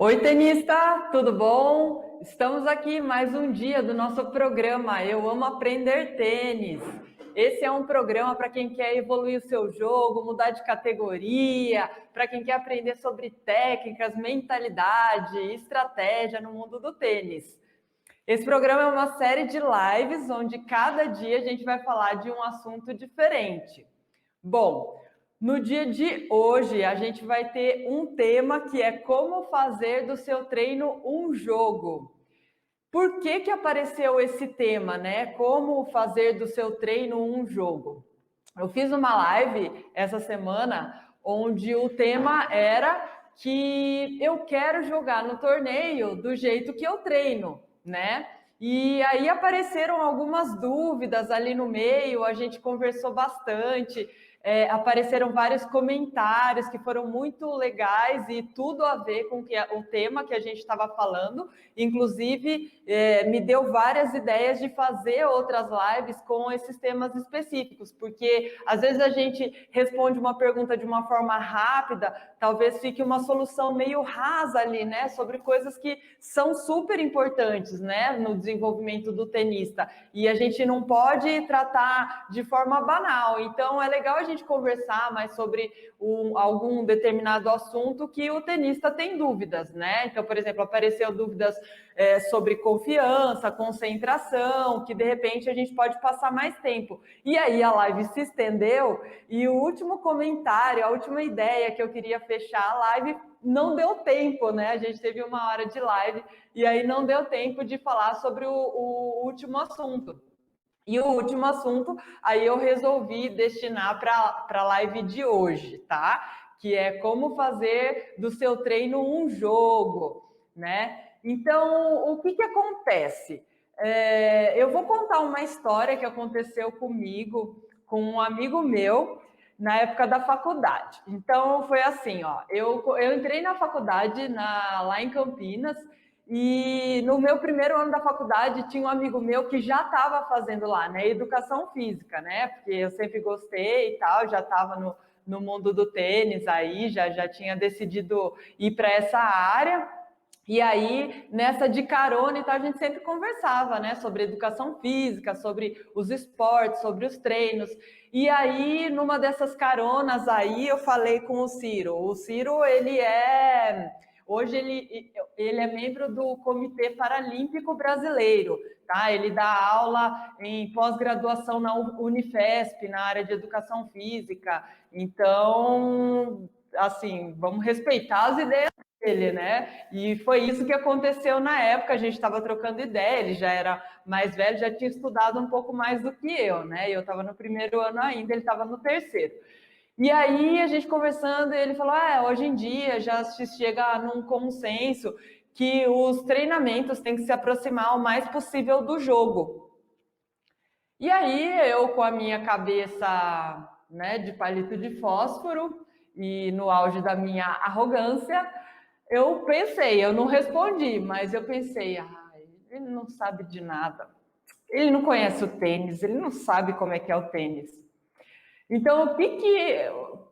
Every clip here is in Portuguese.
Oi, tenista, tudo bom? Estamos aqui mais um dia do nosso programa Eu Amo Aprender Tênis. Esse é um programa para quem quer evoluir o seu jogo, mudar de categoria, para quem quer aprender sobre técnicas, mentalidade, estratégia no mundo do tênis. Esse programa é uma série de lives onde cada dia a gente vai falar de um assunto diferente. Bom, no dia de hoje a gente vai ter um tema que é como fazer do seu treino um jogo. Por que apareceu esse tema, né? Como fazer do seu treino um jogo? Eu fiz uma live essa semana onde o tema era que eu quero jogar no torneio do jeito que eu treino, né? E aí apareceram algumas dúvidas ali no meio, a gente conversou bastante, apareceram vários comentários que foram muito legais e tudo a ver com o tema que a gente estava falando. Inclusive, me deu várias ideias de fazer outras lives com esses temas específicos, porque às vezes a gente responde uma pergunta de uma forma rápida, talvez fique uma solução meio rasa ali, né, sobre coisas que são super importantes, né, no desenvolvimento do tenista, e a gente não pode tratar de forma banal. Então é legal a gente conversar mais sobre algum determinado assunto que o tenista tem dúvidas, né? Então, por exemplo, apareceu dúvidas sobre confiança, concentração, que de repente a gente pode passar mais tempo. E aí a live se estendeu e o último comentário, a última ideia que eu queria fechar a live, não deu tempo, né? A gente teve 1 hora de live e aí não deu tempo de falar sobre o último assunto. E o último assunto, aí eu resolvi destinar para a live de hoje, tá? Que é como fazer do seu treino um jogo, né? Então, o que acontece? Eu vou contar uma história que aconteceu comigo, com um amigo meu, na época da faculdade. Então, foi assim, ó, eu entrei na faculdade lá em Campinas, e no meu primeiro ano da faculdade tinha um amigo meu que já estava fazendo lá, né, educação física, né, porque eu sempre gostei e tal, já estava no mundo do tênis aí, já tinha decidido ir para essa área. E aí, nessa de carona e tal, a gente sempre conversava, né, sobre educação física, sobre os esportes, sobre os treinos. E aí, numa dessas caronas aí, eu falei com o Ciro. O Ciro, hoje ele é membro do Comitê Paralímpico Brasileiro, tá? Ele dá aula em pós-graduação na Unifesp, na área de educação física. Então, assim, vamos respeitar as ideias dele, né? E foi isso que aconteceu na época, a gente estava trocando ideia, ele já era mais velho, já tinha estudado um pouco mais do que eu, né? Eu estava no primeiro ano ainda, ele estava no terceiro. E aí a gente conversando, ele falou: hoje em dia já se chega num consenso que os treinamentos têm que se aproximar o mais possível do jogo. E aí eu, com a minha cabeça, né, de palito de fósforo e no auge da minha arrogância, eu pensei, eu não respondi, mas eu pensei, ele não sabe de nada. Ele não conhece o tênis, ele não sabe como é que é o tênis. Então,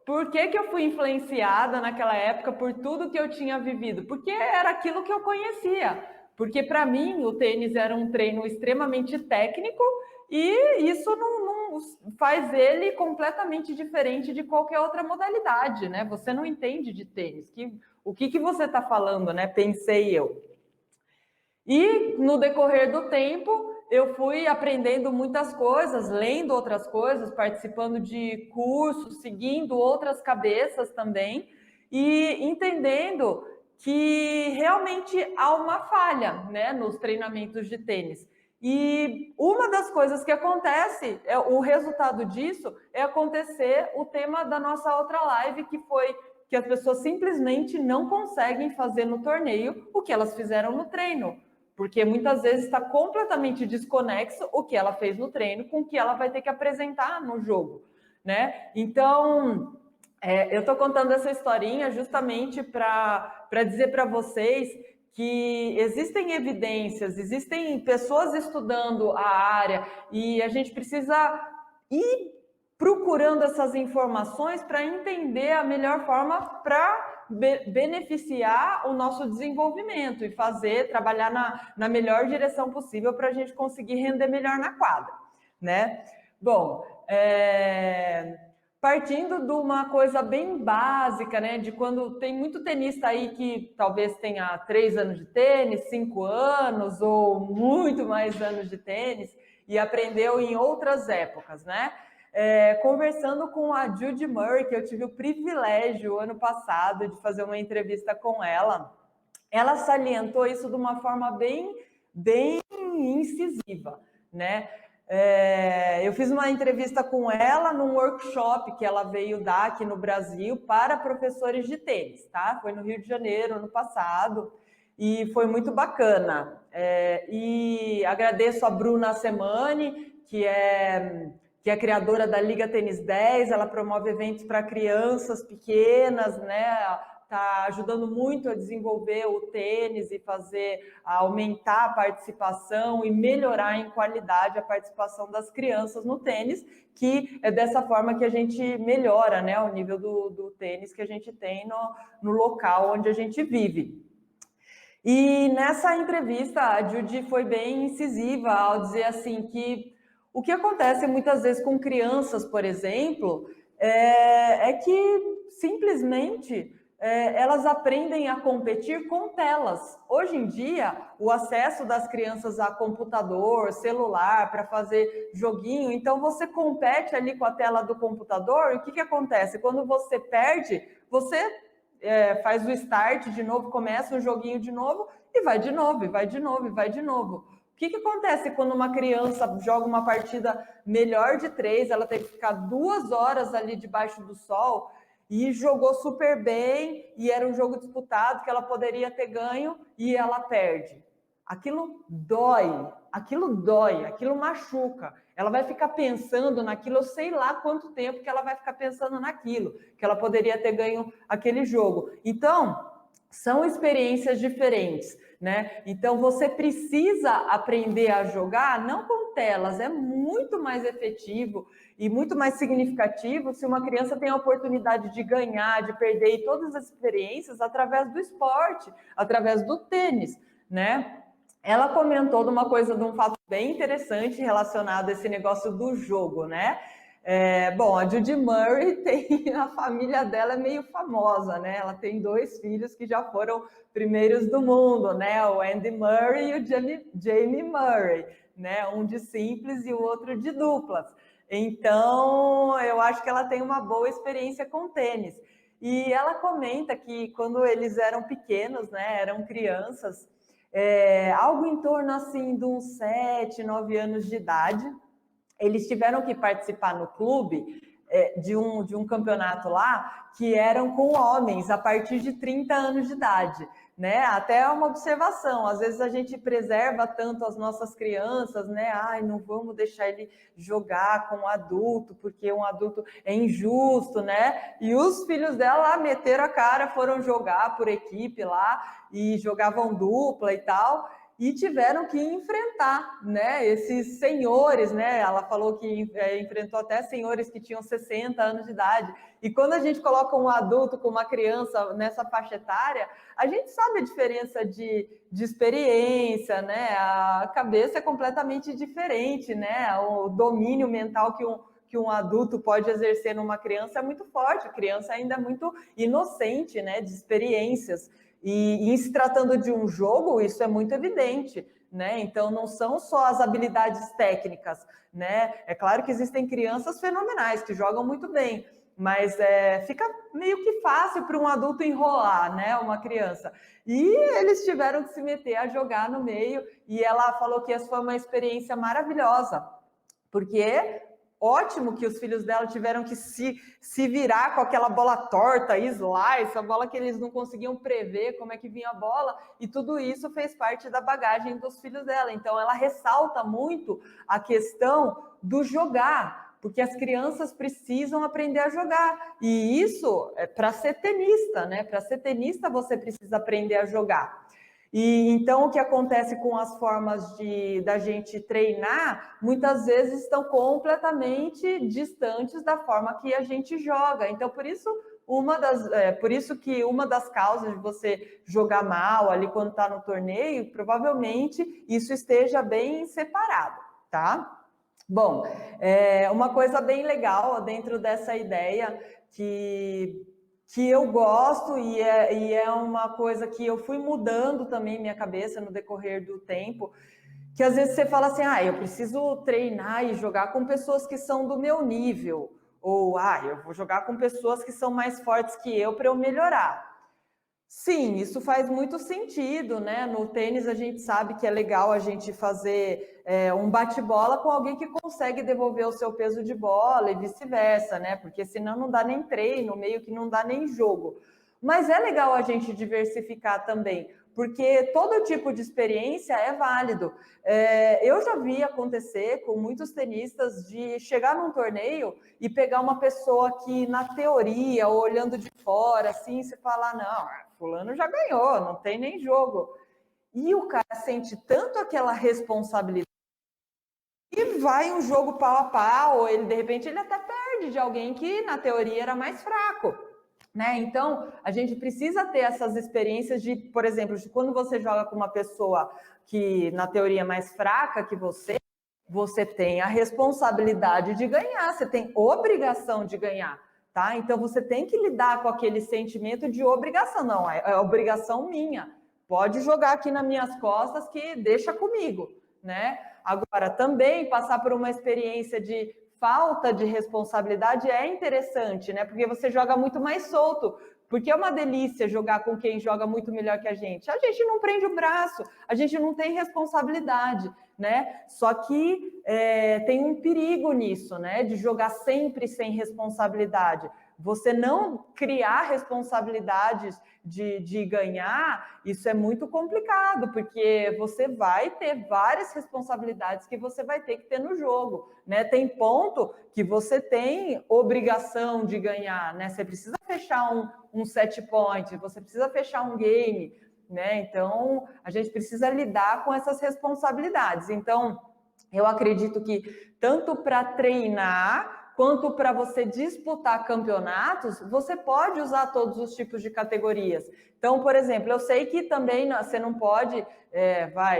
por que eu fui influenciada naquela época por tudo que eu tinha vivido? Porque era aquilo que eu conhecia. Porque para mim o tênis era um treino extremamente técnico e isso não faz ele completamente diferente de qualquer outra modalidade, né? Você não entende de tênis. O que você está falando, né? Pensei eu. E no decorrer do tempo, eu fui aprendendo muitas coisas, lendo outras coisas, participando de cursos, seguindo outras cabeças também, e entendendo que realmente há uma falha, né, nos treinamentos de tênis. E uma das coisas que acontece, o resultado disso é acontecer o tema da nossa outra live, que foi que as pessoas simplesmente não conseguem fazer no torneio o que elas fizeram no treino. Porque muitas vezes está completamente desconexo o que ela fez no treino com o que ela vai ter que apresentar no jogo, né? Então, eu estou contando essa historinha justamente para dizer para vocês que existem evidências, existem pessoas estudando a área e a gente precisa ir procurando essas informações para entender a melhor forma para beneficiar o nosso desenvolvimento e trabalhar na melhor direção possível para a gente conseguir render melhor na quadra, né? Bom, partindo de uma coisa bem básica, né? De quando tem muito tenista aí que talvez tenha 3 anos de tênis, 5 anos ou muito mais anos de tênis e aprendeu em outras épocas, né? Conversando com a Judy Murray, que eu tive o privilégio ano passado de fazer uma entrevista com ela, ela salientou isso de uma forma bem incisiva, né? Eu fiz uma entrevista com ela num workshop que ela veio dar aqui no Brasil para professores de tênis, tá? Foi no Rio de Janeiro, ano passado, e foi muito bacana. E agradeço a Bruna Semani, que é criadora da Liga Tênis 10, ela promove eventos para crianças pequenas, né? Está ajudando muito a desenvolver o tênis e aumentar a participação e melhorar em qualidade a participação das crianças no tênis, que é dessa forma que a gente melhora, né, o nível do tênis que a gente tem no local onde a gente vive. E nessa entrevista, a Judy foi bem incisiva ao dizer assim que o que acontece muitas vezes com crianças, por exemplo, é que simplesmente elas aprendem a competir com telas. Hoje em dia, o acesso das crianças a computador, celular, para fazer joguinho, então você compete ali com a tela do computador, e o que acontece? Quando você perde, você faz o start de novo, começa o joguinho de novo, e vai de novo, e vai de novo, e vai de novo. O que acontece quando uma criança joga uma partida melhor de 3, ela tem que ficar 2 horas ali debaixo do sol e jogou super bem, e era um jogo disputado que ela poderia ter ganho e ela perde? Aquilo dói, aquilo machuca. Ela vai ficar pensando naquilo, eu sei lá quanto tempo que ela vai ficar pensando naquilo, que ela poderia ter ganho aquele jogo. Então, são experiências diferentes, né? Então, você precisa aprender a jogar não com telas, é muito mais efetivo e muito mais significativo se uma criança tem a oportunidade de ganhar, de perder, e todas as experiências através do esporte, através do tênis, né? Ela comentou de um fato bem interessante relacionado a esse negócio do jogo, né? Bom, a Judy Murray a família dela é meio famosa, né? Ela tem 2 filhos que já foram primeiros do mundo, né? O Andy Murray e o Jamie Murray, né? Um de simples e o outro de duplas. Então, eu acho que ela tem uma boa experiência com tênis. E ela comenta que quando eles eram pequenos, né? Eram crianças, algo em torno assim de uns 7, 9 anos de idade, eles tiveram que participar no clube de um campeonato lá que eram com homens a partir de 30 anos de idade, né? Até uma observação, às vezes a gente preserva tanto as nossas crianças, né? Ai, não vamos deixar ele jogar com um adulto, porque um adulto é injusto, né? E os filhos dela meteram a cara, foram jogar por equipe lá e jogavam dupla e tal, e tiveram que enfrentar, né, esses senhores, né? Ela falou que enfrentou até senhores que tinham 60 anos de idade. E quando a gente coloca um adulto com uma criança nessa faixa etária, a gente sabe a diferença de experiência, né? A cabeça é completamente diferente, né? O domínio mental que um adulto pode exercer numa criança é muito forte. A criança ainda é muito inocente, né, de experiências. E em se tratando de um jogo, isso é muito evidente, né? Então, não são só as habilidades técnicas, né? É claro que existem crianças fenomenais que jogam muito bem, mas fica meio que fácil para um adulto enrolar, né? Uma criança. E eles tiveram que se meter a jogar no meio, e ela falou que essa foi uma experiência maravilhosa, porque ótimo que os filhos dela tiveram que se virar com aquela bola torta, slice, a bola que eles não conseguiam prever como é que vinha a bola, e tudo isso fez parte da bagagem dos filhos dela. Então, ela ressalta muito a questão do jogar, porque as crianças precisam aprender a jogar. E isso é para ser tenista, né? Para ser tenista, você precisa aprender a jogar. E então o que acontece com as formas da gente treinar, muitas vezes estão completamente distantes da forma que a gente joga. Então, por isso, por isso que uma das causas de você jogar mal ali quando está no torneio, provavelmente isso esteja bem separado, tá? Bom, uma coisa bem legal dentro dessa ideia que eu gosto e é uma coisa que eu fui mudando também minha cabeça no decorrer do tempo, que às vezes você fala assim, eu preciso treinar e jogar com pessoas que são do meu nível, ou eu vou jogar com pessoas que são mais fortes que eu para eu melhorar. Sim, isso faz muito sentido, né? No tênis a gente sabe que é legal a gente fazer um bate-bola com alguém que consegue devolver o seu peso de bola e vice-versa, né? Porque senão não dá nem treino, meio que não dá nem jogo. Mas é legal a gente diversificar também, porque todo tipo de experiência é válido. Eu já vi acontecer com muitos tenistas de chegar num torneio e pegar uma pessoa que, na teoria, olhando de fora, assim, você fala, não, fulano já ganhou, não tem nem jogo. E o cara sente tanto aquela responsabilidade e vai um jogo pau a pau, ou ele, de repente, ele até perde de alguém que, na teoria, era mais fraco. Né? Então, a gente precisa ter essas experiências de, por exemplo, de quando você joga com uma pessoa que, na teoria, é mais fraca que você tem a responsabilidade de ganhar, você tem obrigação de ganhar, tá? Então, você tem que lidar com aquele sentimento de obrigação. Não, é obrigação minha. Pode jogar aqui nas minhas costas que deixa comigo, né? Agora, também passar por uma experiência de falta de responsabilidade é interessante, né? Porque você joga muito mais solto. Porque é uma delícia jogar com quem joga muito melhor que a gente. A gente não prende o braço, a gente não tem responsabilidade, né? Só que tem um perigo nisso, né? De jogar sempre sem responsabilidade. Você não criar responsabilidades de ganhar, isso é muito complicado, porque você vai ter várias responsabilidades que você vai ter que ter no jogo, né? Tem ponto que você tem obrigação de ganhar, né? Você precisa fechar um set point, você precisa fechar um game, né? Então, a gente precisa lidar com essas responsabilidades. Então, eu acredito que tanto para treinar quanto para você disputar campeonatos, você pode usar todos os tipos de categorias. Então, por exemplo, eu sei que também você não pode,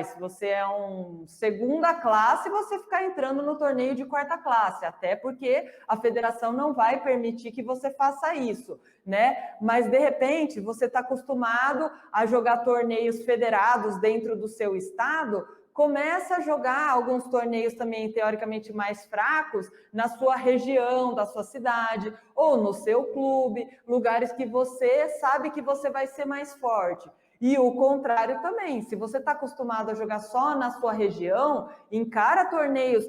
se você é um segunda classe, você ficar entrando no torneio de quarta classe, até porque a federação não vai permitir que você faça isso, né? Mas, de repente, você está acostumado a jogar torneios federados dentro do seu estado, começa a jogar alguns torneios também, teoricamente, mais fracos na sua região, da sua cidade, ou no seu clube, lugares que você sabe que você vai ser mais forte. E o contrário também, se você está acostumado a jogar só na sua região, encara torneios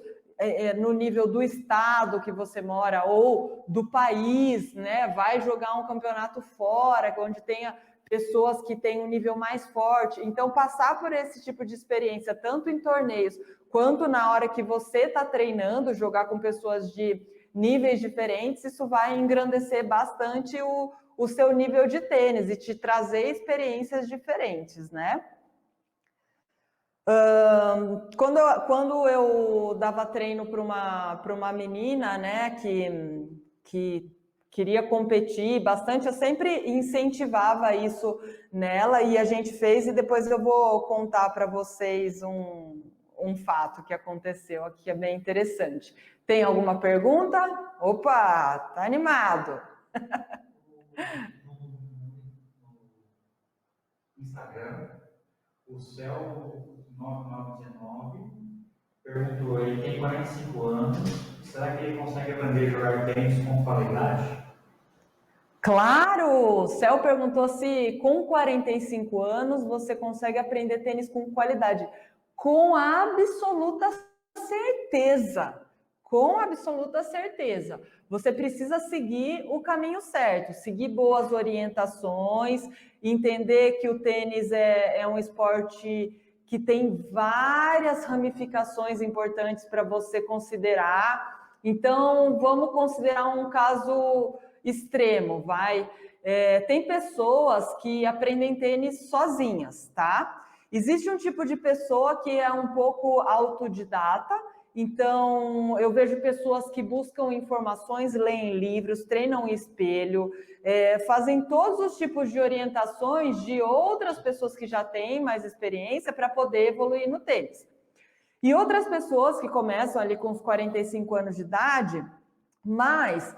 no nível do estado que você mora, ou do país, né? Vai jogar um campeonato fora, onde tenha pessoas que têm um nível mais forte. Então, passar por esse tipo de experiência, tanto em torneios, quanto na hora que você está treinando, jogar com pessoas de níveis diferentes, isso vai engrandecer bastante o seu nível de tênis e te trazer experiências diferentes, né? Quando eu dava treino para uma menina, né, que queria competir bastante, eu sempre incentivava isso nela e a gente fez, e depois eu vou contar para vocês um fato que aconteceu aqui, é bem interessante. Tem alguma pergunta? Opa, tá animado. No Instagram, o Céu 9919 perguntou, ele tem 45 anos, será que ele consegue aprender a jogar tênis com qualidade? Claro! O Céu perguntou se com 45 anos você consegue aprender tênis com qualidade. Com absoluta certeza. Com absoluta certeza. Você precisa seguir o caminho certo, seguir boas orientações, entender que o tênis é um esporte que tem várias ramificações importantes para você considerar. Então, vamos considerar um caso extremo, vai. Tem pessoas que aprendem tênis sozinhas, tá? Existe um tipo de pessoa que é um pouco autodidata Então, eu vejo pessoas que buscam informações, leem livros, treinam espelho, fazem todos os tipos de orientações de outras pessoas que já têm mais experiência para poder evoluir no tênis. E outras pessoas que começam ali com os 45 anos de idade, mas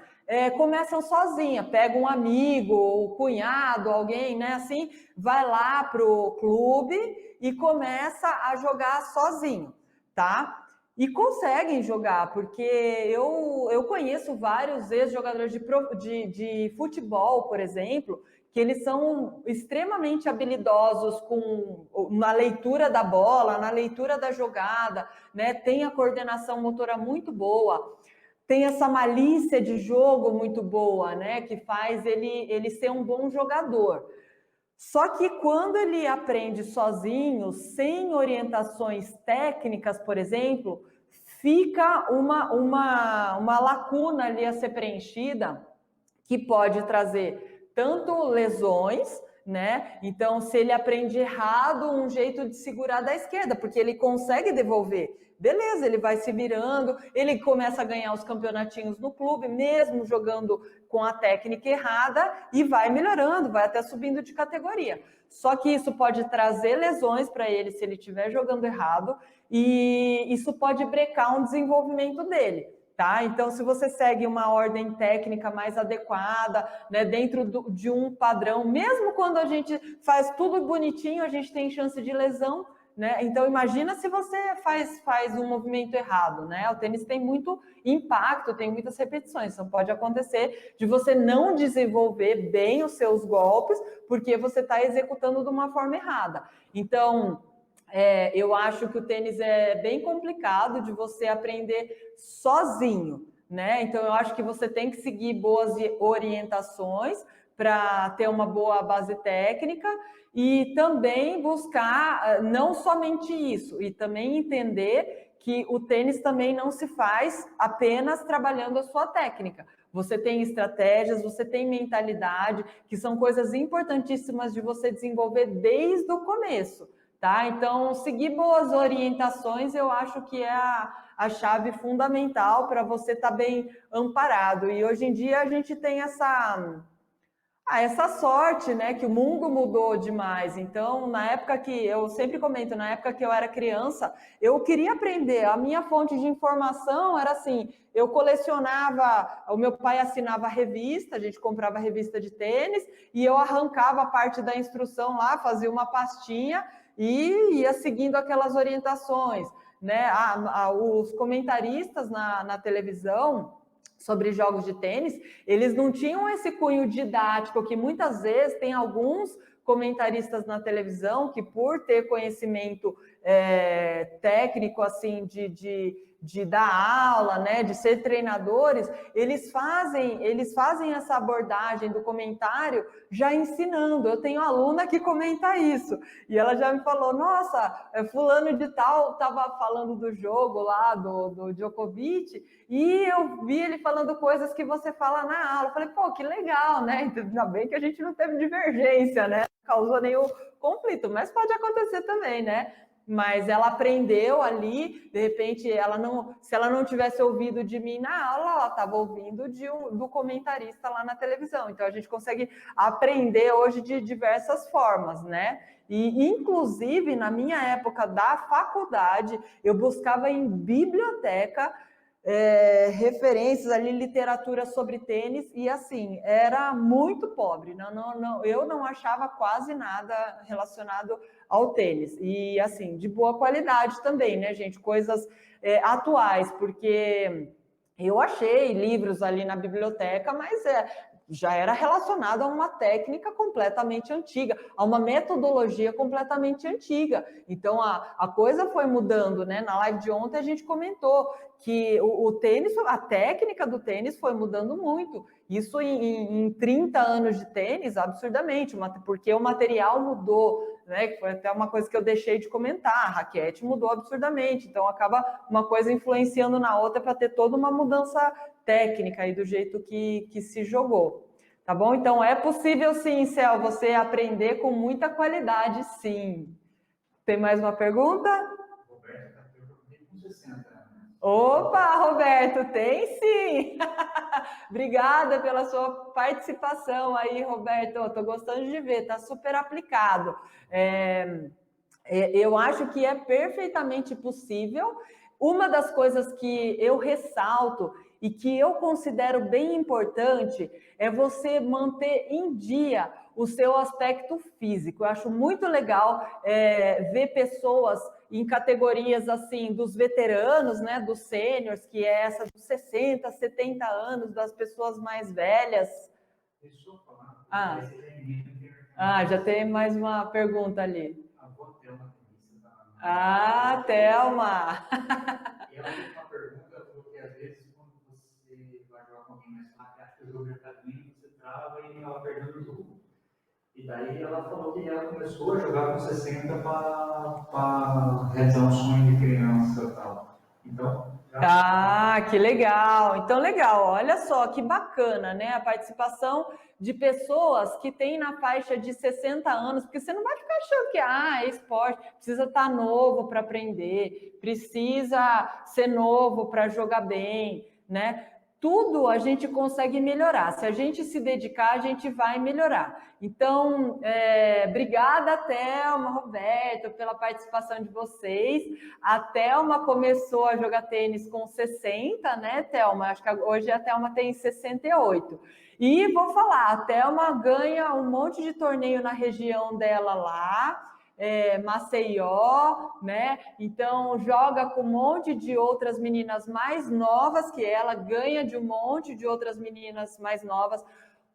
começam sozinha, pega um amigo, o cunhado, alguém, né, assim, vai lá pro clube e começa a jogar sozinho, tá? E conseguem jogar, porque eu conheço vários ex-jogadores de futebol, por exemplo, que eles são extremamente habilidosos na leitura da bola, na leitura da jogada, né? Tem a coordenação motora muito boa, tem essa malícia de jogo muito boa, né? Que faz ele ser um bom jogador. Só que quando ele aprende sozinho, sem orientações técnicas, por exemplo, fica uma lacuna ali a ser preenchida, que pode trazer tanto lesões, né? Então, se ele aprende errado, um jeito de segurar da esquerda, porque ele consegue devolver. Beleza, ele vai se virando, ele começa a ganhar os campeonatinhos no clube, mesmo jogando com a técnica errada, e vai melhorando, vai até subindo de categoria. Só que isso pode trazer lesões para ele se ele estiver jogando errado, e isso pode brecar um desenvolvimento dele. Tá? Então, se você segue uma ordem técnica mais adequada, né, dentro de um padrão, mesmo quando a gente faz tudo bonitinho, a gente tem chance de lesão, né? Então, imagina se você faz um movimento errado, né? O tênis tem muito impacto, tem muitas repetições, então pode acontecer de você não desenvolver bem os seus golpes, porque você está executando de uma forma errada. Então, eu acho que o tênis é bem complicado de você aprender sozinho, né? Então, eu acho que você tem que seguir boas orientações para ter uma boa base técnica e também buscar não somente isso, e também entender que o tênis também não se faz apenas trabalhando a sua técnica. Você tem estratégias, você tem mentalidade, que são coisas importantíssimas de você desenvolver desde o começo. Tá? Então, seguir boas orientações, eu acho que é a chave fundamental para você estar bem amparado. E hoje em dia a gente tem essa sorte, né? Que o mundo mudou demais. Então, na época que eu sempre comento, na época que eu era criança, eu queria aprender. A minha fonte de informação era assim: eu colecionava, o meu pai assinava revista, a gente comprava revista de tênis, e eu arrancava a parte da instrução lá, fazia uma pastinha e ia seguindo aquelas orientações, né? Os comentaristas na televisão sobre jogos de tênis, eles não tinham esse cunho didático que muitas vezes tem alguns comentaristas na televisão que, por ter conhecimento técnico assim de dar aula, né, de ser treinadores, eles fazem essa abordagem do comentário já ensinando. Eu tenho aluna que comenta isso, e ela já me falou: nossa, fulano de tal estava falando do jogo lá do Djokovic, e eu vi ele falando coisas que você fala na aula. Eu falei: pô, que legal, né? Ainda bem que a gente não teve divergência, né? Não causou nenhum conflito, mas pode acontecer também, né? Mas ela aprendeu ali, de repente, se ela não tivesse ouvido de mim na aula, ela estava ouvindo do comentarista lá na televisão. Então, a gente consegue aprender hoje de diversas formas, né? E, inclusive, na minha época da faculdade, eu buscava em biblioteca referências ali, literatura sobre tênis, e assim, era muito pobre, eu não achava quase nada relacionado ao tênis, e assim, de boa qualidade também, né, gente, coisas atuais, porque eu achei livros ali na biblioteca, mas já era relacionado a uma técnica completamente antiga, a uma metodologia completamente antiga. Então, a coisa foi mudando, né? Na live de ontem a gente comentou que o tênis, a técnica do tênis foi mudando muito. Isso em 30 anos de tênis, absurdamente, porque o material mudou, né? Foi até uma coisa que eu deixei de comentar, a raquete mudou absurdamente, então acaba uma coisa influenciando na outra para ter toda uma mudança técnica aí do jeito que se jogou. Tá bom? Então, é possível sim, Céu, você aprender com muita qualidade, sim. Tem mais uma pergunta? Roberto, eu perguntei com 60 anos. Opa, Roberto, tem sim! Obrigada pela sua participação aí, Roberto. Estou gostando de ver, está super aplicado. Eu acho que é perfeitamente possível. Uma das coisas que eu ressalto e que eu considero bem importante é você manter em dia o seu aspecto físico. Eu acho muito legal ver pessoas em categorias assim dos veteranos, né, dos sêniors, que é essa dos 60, 70 anos, das pessoas mais velhas. Deixa eu falar. Já tem mais uma pergunta ali. A avó Thelma Thelma! E ela fez uma pergunta, porque às vezes quando você vai jogar com alguém mais rápido, acha que o jogo já está indo, você trava e ela perdeu o jogo. E daí ela falou que ela começou a jogar com 60 para realizar um sonho de criança e tal. Então, que legal! Então, legal, olha só que bacana, né? A participação de pessoas que têm na faixa de 60 anos, porque você não vai ficar achando que é esporte, precisa estar novo para aprender, precisa ser novo para jogar bem, né? Tudo a gente consegue melhorar. Se a gente se dedicar, a gente vai melhorar. Então, obrigada, Thelma, Roberto, pela participação de vocês. A Thelma começou a jogar tênis com 60, né, Thelma? Acho que hoje a Thelma tem 68. E vou falar, a Thelma ganha um monte de torneio na região dela lá, Maceió, né? Então joga com um monte de outras meninas mais novas que ela, ganha de um monte de outras meninas mais novas,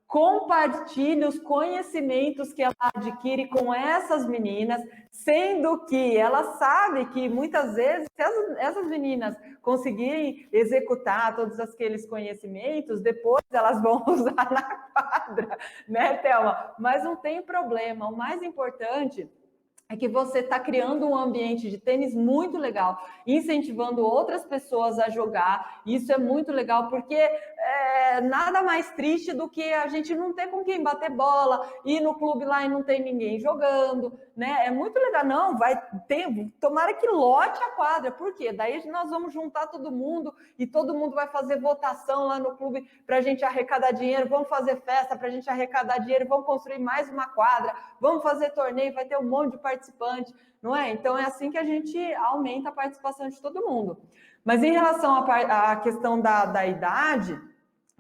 compartilha os conhecimentos que ela adquire com essas meninas, sendo que ela sabe que muitas vezes, se essas meninas conseguirem executar todos aqueles conhecimentos, depois elas vão usar na quadra, né, Thelma? Mas não tem problema, o mais importante é que você está criando um ambiente de tênis muito legal, incentivando outras pessoas a jogar. Isso é muito legal, porque nada mais triste do que a gente não ter com quem bater bola, ir no clube lá e não tem ninguém jogando, né? É muito legal. Não, tomara que lote a quadra, por quê? Daí nós vamos juntar todo mundo e todo mundo vai fazer votação lá no clube para a gente arrecadar dinheiro, vamos fazer festa para a gente arrecadar dinheiro, vamos construir mais uma quadra, vamos fazer torneio, vai ter um monte de participante, não é? Então é assim que a gente aumenta a participação de todo mundo. Mas em relação à questão da idade,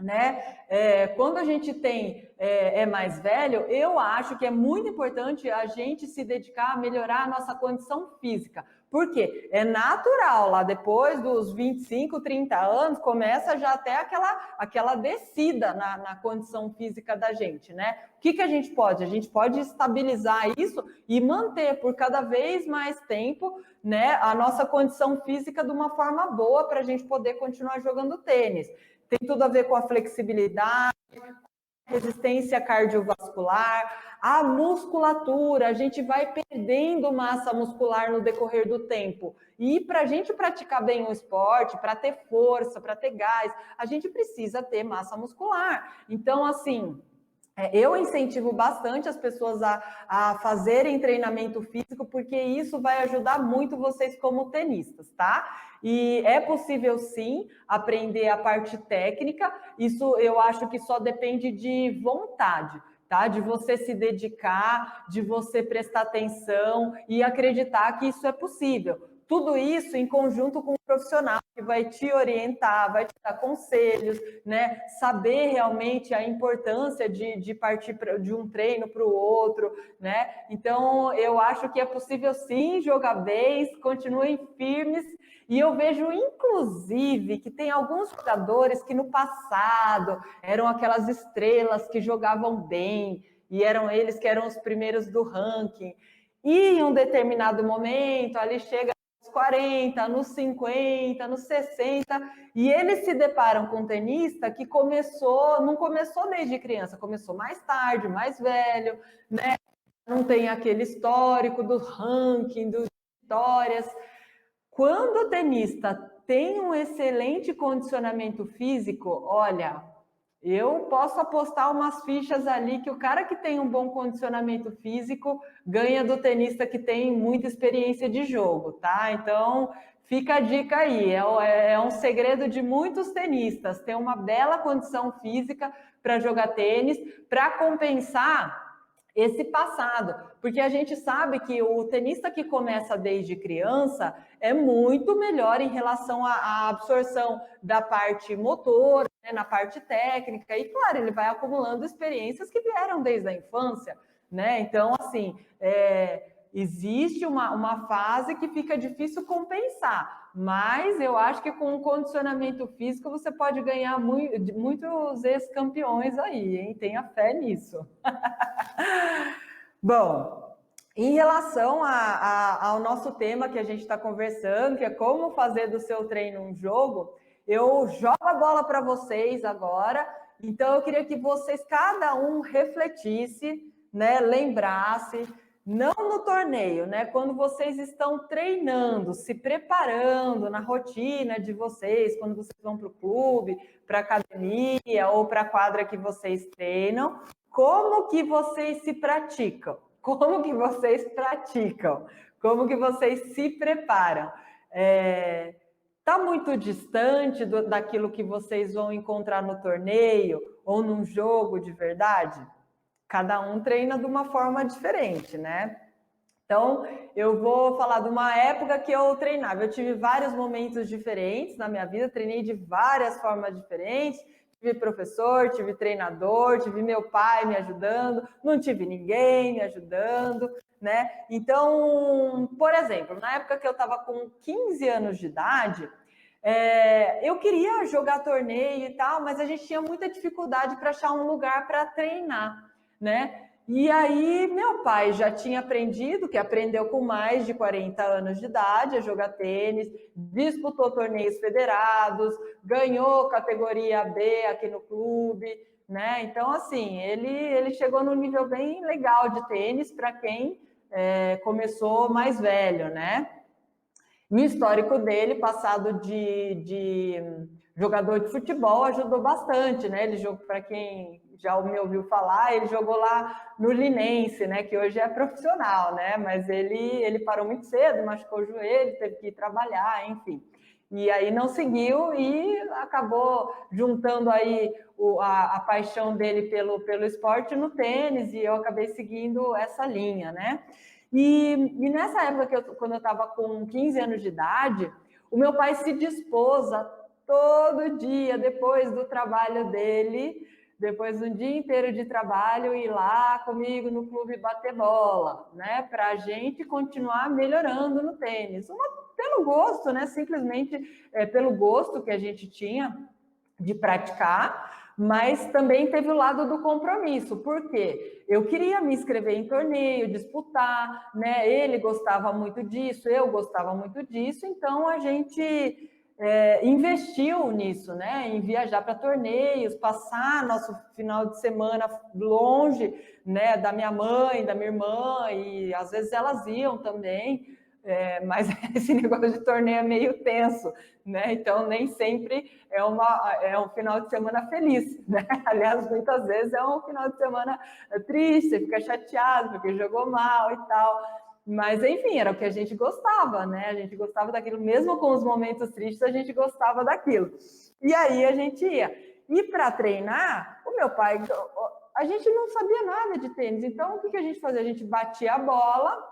né? Quando a gente é mais velho, eu acho que é muito importante a gente se dedicar a melhorar a nossa condição física. Por quê? É natural, lá depois dos 25, 30 anos, começa já até aquela descida na condição física da gente, né? O que a gente pode? A gente pode estabilizar isso e manter por cada vez mais tempo, né, a nossa condição física de uma forma boa para a gente poder continuar jogando tênis. Tem tudo a ver com a flexibilidade, resistência cardiovascular, a musculatura. A gente vai perdendo massa muscular no decorrer do tempo. E para a gente praticar bem o esporte, para ter força, para ter gás, a gente precisa ter massa muscular. Então, assim, eu incentivo bastante as pessoas a fazerem treinamento físico, porque isso vai ajudar muito vocês como tenistas, tá? E é possível, sim, aprender a parte técnica. Isso eu acho que só depende de vontade, tá? De você se dedicar, de você prestar atenção e acreditar que isso é possível. Tudo isso em conjunto com um profissional que vai te orientar, vai te dar conselhos, né? Saber realmente a importância de partir de um treino para o outro, né? Então, eu acho que é possível sim jogar bem, continuem firmes. E eu vejo, inclusive, que tem alguns jogadores que no passado eram aquelas estrelas que jogavam bem, e eram eles que eram os primeiros do ranking. E em um determinado momento, ali chega nos 40, nos 50, nos 60, e eles se deparam com um tenista que não começou desde criança, começou mais tarde, mais velho, né? Não tem aquele histórico do ranking, das vitórias. Quando o tenista tem um excelente condicionamento físico, olha, Eu posso apostar umas fichas ali que o cara que tem um bom condicionamento físico ganha do tenista que tem muita experiência de jogo, tá? Então, fica a dica aí. É um segredo de muitos tenistas ter uma bela condição física para jogar tênis, para compensar esse passado, porque a gente sabe que o tenista que começa desde criança é muito melhor em relação à absorção da parte motora, né, na parte técnica, e claro, ele vai acumulando experiências que vieram desde a infância, né? Então, assim, existe uma fase que fica difícil compensar, mas eu acho que com o condicionamento físico você pode ganhar muitos ex-campeões aí, hein? Tenha fé nisso. Bom, em relação ao nosso tema que a gente está conversando, que é como fazer do seu treino um jogo, eu jogo a bola para vocês agora. Então, eu queria que vocês, cada um, refletisse, né, lembrasse, não no torneio, né, quando vocês estão treinando, se preparando na rotina de vocês, quando vocês vão para o clube, para a academia ou para a quadra que vocês treinam, como que vocês se praticam? Como que vocês praticam? Como que vocês se preparam? Está muito distante daquilo que vocês vão encontrar no torneio ou num jogo de verdade? Cada um treina de uma forma diferente, né? Então, eu vou falar de uma época que eu treinava. Eu tive vários momentos diferentes na minha vida, treinei de várias formas diferentes. Tive professor, tive treinador, tive meu pai me ajudando, não tive ninguém me ajudando, né? Então, por exemplo, na época que eu estava com 15 anos de idade, eu queria jogar torneio e tal, mas a gente tinha muita dificuldade para achar um lugar para treinar, né? E aí, meu pai já tinha aprendido, que aprendeu com mais de 40 anos de idade a jogar tênis, disputou torneios federados, ganhou categoria B aqui no clube, né? Então, assim, ele chegou num nível bem legal de tênis para quem começou mais velho, né? No histórico dele, passado de jogador de futebol, ajudou bastante, né? Ele jogou, para quem já me ouviu falar, ele jogou lá no Linense, né? Que hoje é profissional, né? Mas ele parou muito cedo, machucou o joelho, teve que ir trabalhar, enfim. E aí não seguiu e acabou juntando aí a paixão dele pelo esporte no tênis, e eu acabei seguindo essa linha, né? E nessa época, quando eu estava com 15 anos de idade, o meu pai se dispôs a todo dia, depois do trabalho dele, depois de um dia inteiro de trabalho, ir lá comigo no clube bater bola, né? Para a gente continuar melhorando no tênis. Pelo gosto, né? Simplesmente pelo gosto que a gente tinha de praticar, mas também teve o lado do compromisso, porque eu queria me inscrever em torneio, disputar, né? Ele gostava muito disso, eu gostava muito disso, então a gente investiu nisso, né? Em viajar para torneios, passar nosso final de semana longe, né? Da minha mãe, da minha irmã, e às vezes elas iam também. Mas esse negócio de torneio é meio tenso, né? Então nem sempre é um final de semana feliz, né? Aliás, muitas vezes é um final de semana triste, você fica chateado porque jogou mal e tal. Mas, enfim, era o que a gente gostava, né? A gente gostava daquilo, mesmo com os momentos tristes, a gente gostava daquilo. E aí a gente ia. E para treinar, o meu pai, a gente não sabia nada de tênis, então o que a gente fazia? A gente batia a bola,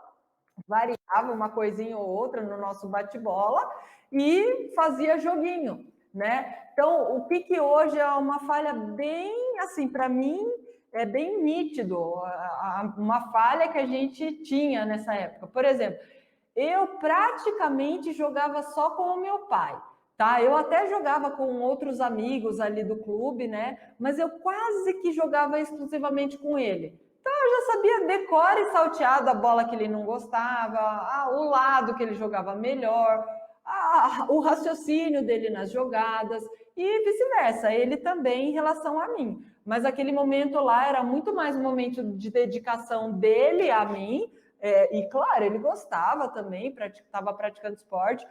variava uma coisinha ou outra no nosso bate-bola e fazia joguinho, né? Então, o que hoje é uma falha bem, assim, para mim, é bem nítido, uma falha que a gente tinha nessa época. Por exemplo, eu praticamente jogava só com o meu pai, tá? Eu até jogava com outros amigos ali do clube, né? Mas eu quase que jogava exclusivamente com ele. Então, eu já sabia decor e salteado a bola que ele não gostava, o lado que ele jogava melhor, o raciocínio dele nas jogadas e vice-versa, ele também em relação a mim. Mas aquele momento lá era muito mais um momento de dedicação dele a mim, e claro, ele gostava também, estava praticando esporte,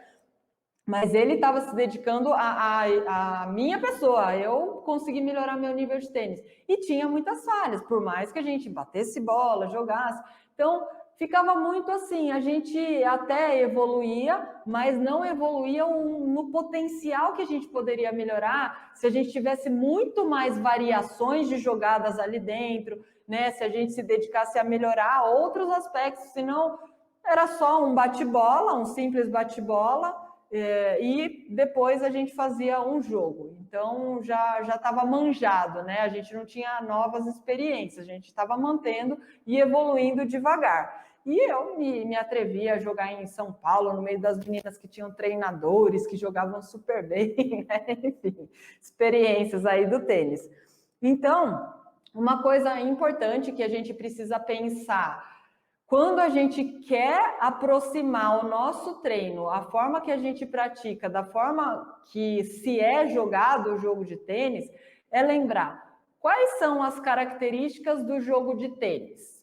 Mas ele estava se dedicando a minha pessoa, eu consegui melhorar meu nível de tênis. E tinha muitas falhas, por mais que a gente batesse bola, jogasse. Então, ficava muito assim, a gente até evoluía, mas não evoluía no potencial que a gente poderia melhorar se a gente tivesse muito mais variações de jogadas ali dentro, né? Se a gente se dedicasse a melhorar outros aspectos, senão era só um bate-bola, um simples bate-bola, e depois a gente fazia um jogo. Então já estava manjado, né? A gente não tinha novas experiências, a gente estava mantendo e evoluindo devagar. E eu me atrevi a jogar em São Paulo, no meio das meninas que tinham treinadores, que jogavam super bem, né? Enfim, experiências aí do tênis. Então, uma coisa importante que a gente precisa pensar quando a gente quer aproximar o nosso treino, a forma que a gente pratica, da forma que se é jogado o jogo de tênis, é lembrar quais são as características do jogo de tênis.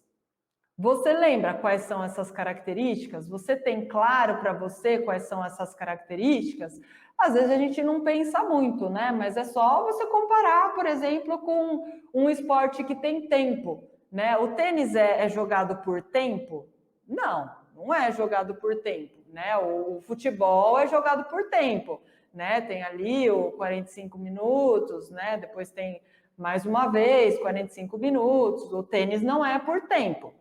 Você lembra quais são essas características? Você tem claro para você quais são essas características? Às vezes a gente não pensa muito, né? Mas é só você comparar, por exemplo, com um esporte que tem tempo, né? O tênis é jogado por tempo? Não, não é jogado por tempo, né? O futebol é jogado por tempo, né? Tem ali o 45 minutos, né? Depois tem mais uma vez 45 minutos. O tênis não é por tempo,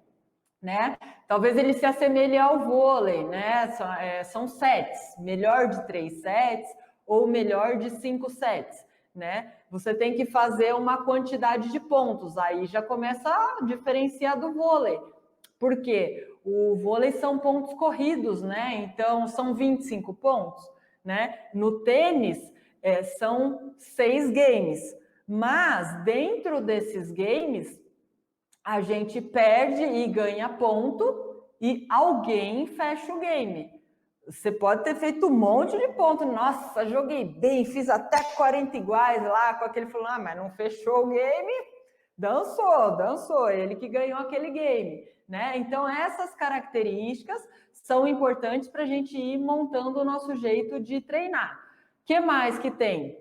né? Talvez ele se assemelhe ao vôlei, né? São sets, melhor de 3 sets ou melhor de 5 sets, né? Você tem que fazer uma quantidade de pontos, aí já começa a diferenciar do vôlei, porque o vôlei são pontos corridos, né? Então são 25 pontos, né? No tênis são 6 games, mas dentro desses games a gente perde e ganha ponto e alguém fecha o game. Você pode ter feito um monte de ponto. Nossa, joguei bem, fiz até 40 iguais lá com aquele fulano, mas não fechou o game. Dançou, ele que ganhou aquele game, né? Então essas características são importantes para a gente ir montando o nosso jeito de treinar. O que mais que tem?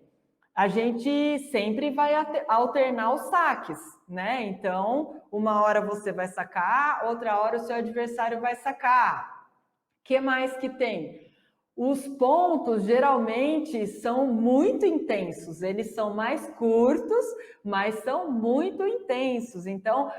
A gente sempre vai alternar os saques, né? Então, uma hora você vai sacar, outra hora o seu adversário vai sacar. O que mais que tem? Os pontos geralmente são muito intensos, eles são mais curtos, mas são muito intensos. Então,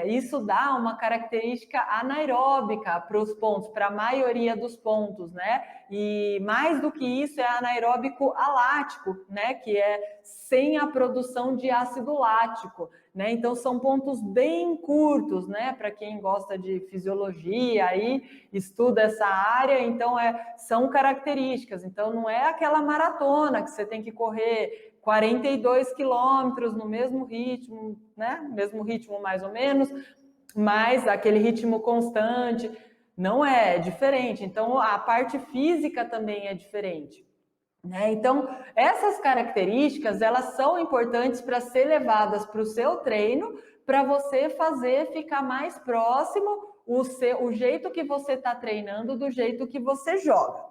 isso dá uma característica anaeróbica para os pontos, para a maioria dos pontos, né? E mais do que isso, é anaeróbico alático, né? Que é sem a produção de ácido lático, né? Então, são pontos bem curtos, né? Para quem gosta de fisiologia, aí estuda essa área, então são características. Então, não é aquela maratona que você tem que correr 42 quilômetros no mesmo ritmo, né? Mesmo ritmo mais ou menos, mas aquele ritmo constante. Não é diferente. Então, a parte física também é diferente, né? Então, essas características, elas são importantes para ser levadas para o seu treino, para você fazer ficar mais próximo o jeito que você está treinando do jeito que você joga,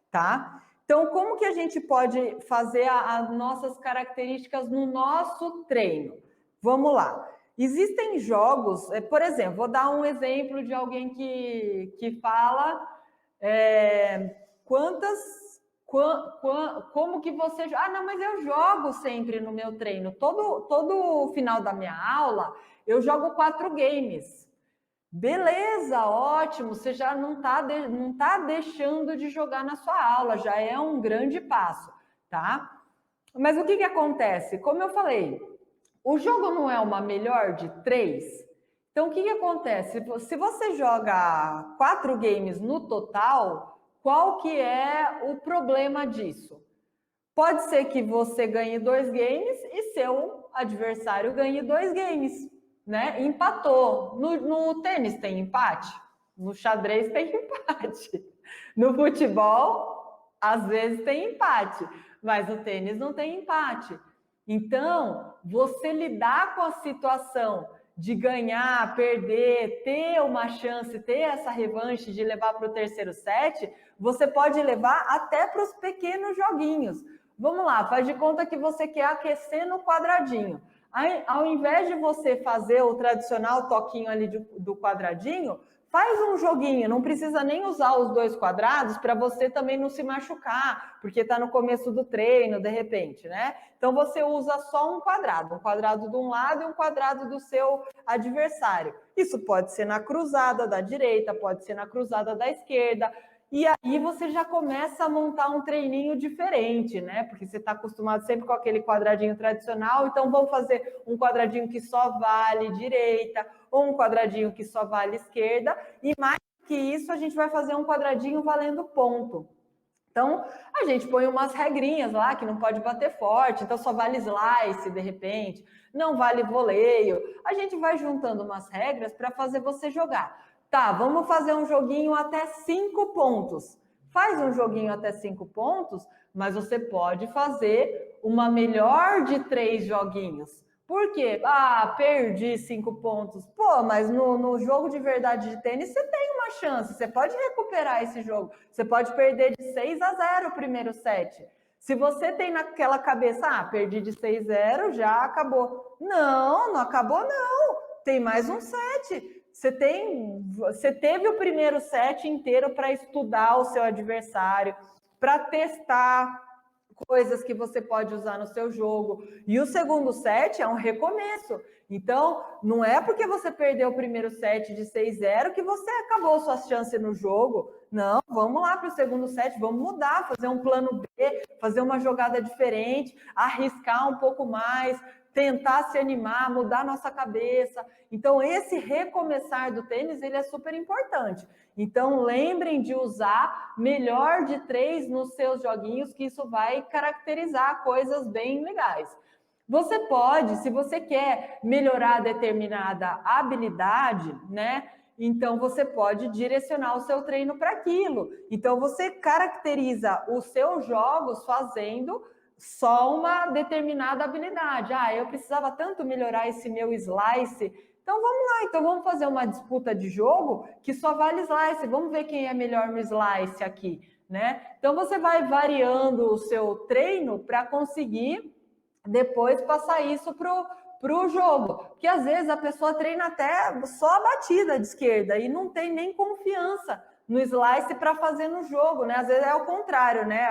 tá? Então, como que a gente pode fazer as nossas características no nosso treino? Vamos lá. Existem jogos, por exemplo, vou dar um exemplo de alguém que fala como que você... Ah, não, mas eu jogo sempre no meu treino. Todo final da minha aula, eu jogo 4 games. Beleza, ótimo, você já não tá deixando de jogar na sua aula, já é um grande passo, tá? Mas o que acontece? Como eu falei, o jogo não é uma melhor de 3. Então, o que acontece? Se você joga 4 games no total, qual que é o problema disso? Pode ser que você ganhe 2 games e seu adversário ganhe 2 games, né? Empatou. No tênis tem empate? No xadrez tem empate. No futebol, às vezes tem empate, mas no tênis não tem empate. Então, você lidar com a situação de ganhar, perder, ter uma chance, ter essa revanche de levar para o terceiro set, você pode levar até para os pequenos joguinhos. Vamos lá, faz de conta que você quer aquecer no quadradinho. Aí, ao invés de você fazer o tradicional toquinho ali do quadradinho, faz um joguinho, não precisa nem usar os 2 quadrados para você também não se machucar, porque está no começo do treino, de repente, né? Então você usa só um quadrado de um lado e um quadrado do seu adversário. Isso pode ser na cruzada da direita, pode ser na cruzada da esquerda. E aí você já começa a montar um treininho diferente, né? Porque você está acostumado sempre com aquele quadradinho tradicional, então vamos fazer um quadradinho que só vale direita, ou um quadradinho que só vale esquerda, e mais que isso, a gente vai fazer um quadradinho valendo ponto. Então, a gente põe umas regrinhas lá, que não pode bater forte, então só vale slice, de repente, não vale voleio. A gente vai juntando umas regras para fazer você jogar. Tá, vamos fazer um joguinho até 5 pontos. Faz um joguinho até 5 pontos, mas você pode fazer uma melhor de 3 joguinhos. Por quê? Ah, perdi 5 pontos. Pô, mas no jogo de verdade de tênis você tem uma chance, você pode recuperar esse jogo. Você pode perder de 6-0 o primeiro set. Se você tem naquela cabeça, ah, perdi de 6-0, já acabou. Não, não acabou não. Tem mais um set. Você teve o primeiro set inteiro para estudar o seu adversário, para testar coisas que você pode usar no seu jogo. E o segundo set é um recomeço. Então, não é porque você perdeu o primeiro set de 6-0 que você acabou suas chances no jogo. Não, vamos lá para o segundo set, vamos mudar, fazer um plano B, fazer uma jogada diferente, arriscar um pouco mais, tentar se animar, mudar nossa cabeça. Então, esse recomeçar do tênis, ele é super importante. Então, lembrem de usar melhor de 3 nos seus joguinhos, que isso vai caracterizar coisas bem legais. Você pode, se você quer melhorar determinada habilidade, né? Então, você pode direcionar o seu treino para aquilo. Então, você caracteriza os seus jogos fazendo só uma determinada habilidade. Ah, eu precisava tanto melhorar esse meu slice. Então vamos lá, então vamos fazer uma disputa de jogo que só vale slice. Vamos ver quem é melhor no slice aqui, né? Então você vai variando o seu treino para conseguir depois passar isso pro jogo. Porque às vezes a pessoa treina até só a batida de esquerda e não tem nem confiança no slice para fazer no jogo, né? Às vezes é o contrário, né?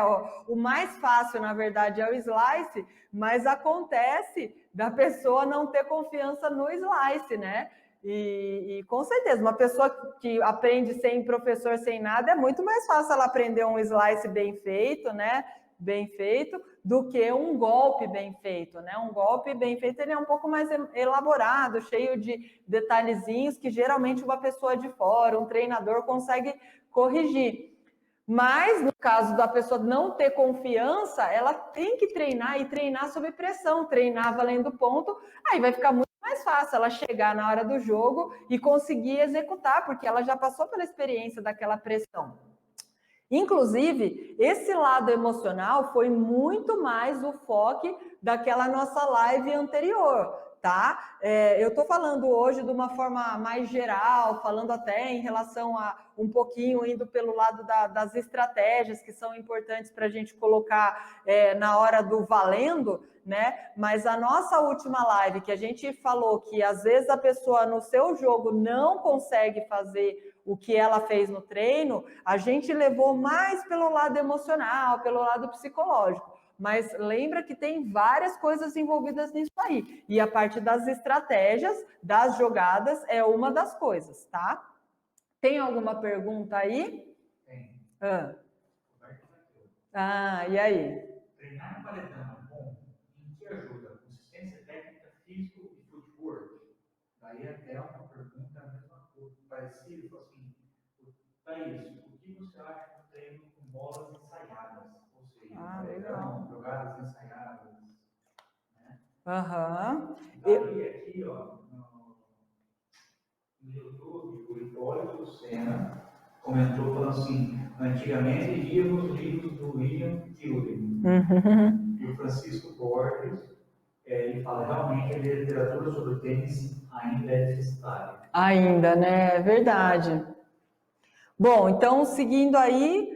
O mais fácil, na verdade, é o slice, mas acontece da pessoa não ter confiança no slice, né? E com certeza, uma pessoa que aprende sem professor, sem nada, é muito mais fácil ela aprender um slice bem feito, né? Bem feito, do que um golpe bem feito, né? Um golpe bem feito, ele é um pouco mais elaborado, cheio de detalhezinhos que geralmente uma pessoa de fora, um treinador consegue corrigir. Mas, no caso da pessoa não ter confiança, ela tem que treinar e treinar sob pressão, treinar valendo ponto, aí vai ficar muito mais fácil ela chegar na hora do jogo e conseguir executar, porque ela já passou pela experiência daquela pressão. Inclusive, esse lado emocional foi muito mais o foco daquela nossa live anterior, tá? Eu estou falando hoje de uma forma mais geral, falando até em relação a um pouquinho indo pelo lado das estratégias que são importantes para a gente colocar na hora do valendo, né? Mas a nossa última live, que a gente falou que às vezes a pessoa no seu jogo não consegue fazer o que ela fez no treino, a gente levou mais pelo lado emocional, pelo lado psicológico. Mas lembra que tem várias coisas envolvidas nisso aí. E a parte das estratégias, das jogadas, é uma das coisas, tá? Tem alguma pergunta aí? Tem. E aí? Treinar no paredão é bom? Em que ajuda? Consistência técnica, físico e footwork? Daí até uma pergunta, a mesma coisa, parecida, assim, Thaís, o que você acha do treino com bolas ensaiadas? Ou seja, paredão, jogadas ensaiadas, né? Daí aqui, ó, no YouTube, o Hipólito Senna comentou falando assim, antigamente líamos os livros do William Tilden. E o Francisco Borges, ele fala realmente a literatura sobre o tênis ainda é deficitário. Ainda, né? É verdade. Bom, então, seguindo aí,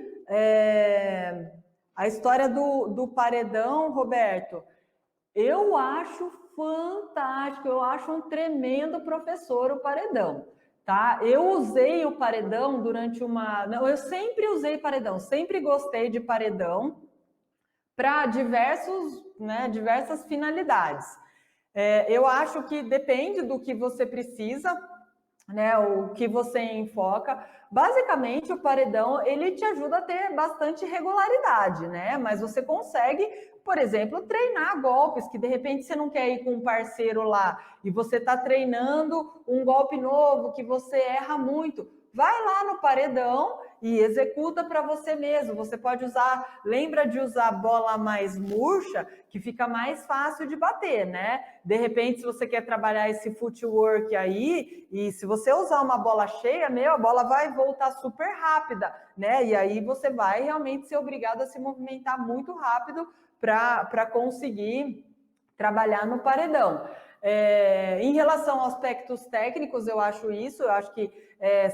a história do paredão, Roberto, eu acho fantástico, eu acho um tremendo professor o paredão, tá? Eu usei o paredão durante uma... Não, eu sempre usei paredão, sempre gostei de paredão para diversas finalidades. Eu acho que depende do que você precisa, né, o que você enfoca. Basicamente, o paredão, ele te ajuda a ter bastante regularidade, né? Mas você consegue, por exemplo, treinar golpes que de repente você não quer ir com um parceiro lá e você está treinando um golpe novo que você erra muito. Vai lá no paredão e executa para você mesmo. Você pode usar, lembra de usar bola mais murcha, que fica mais fácil de bater, né? De repente, se você quer trabalhar esse footwork aí, e se você usar uma bola cheia, a bola vai voltar super rápida, né? E aí você vai realmente ser obrigado a se movimentar muito rápido para conseguir trabalhar no paredão. Em relação aos aspectos técnicos, eu acho que